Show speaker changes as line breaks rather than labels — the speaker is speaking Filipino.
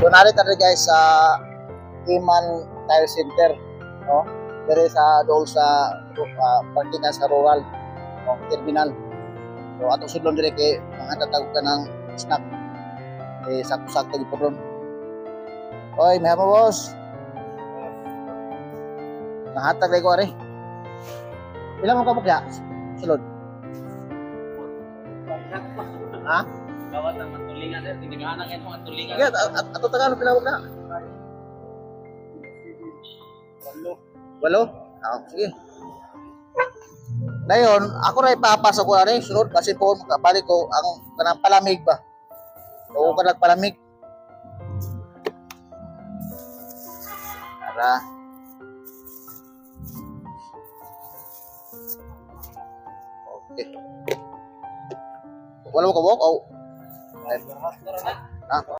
So narito rin guys sa Iman Tire Center, no? Dire sa dool sa parkingan sa rural, no? Terminal. So atong sudlon dire kay mangatatag ka ng snack. Eh sakto-sakto gyud ron. Oy, may mo boss. Nahatag lay ko ari. Ilang mo ka bakya? Sulod. Ha?
Gawat ng matulingan sir, tinigaanan kayo ng matulingan.
Sige, ato tagaan pinawag na. Walo? Sige. Dayon, ako na ipapasok ko na sunod kasi po makabalik ko ang kanang palamig ba. Oo ka nagpalamig. Para okay. Wala mo ka buhok? Oh. Ah.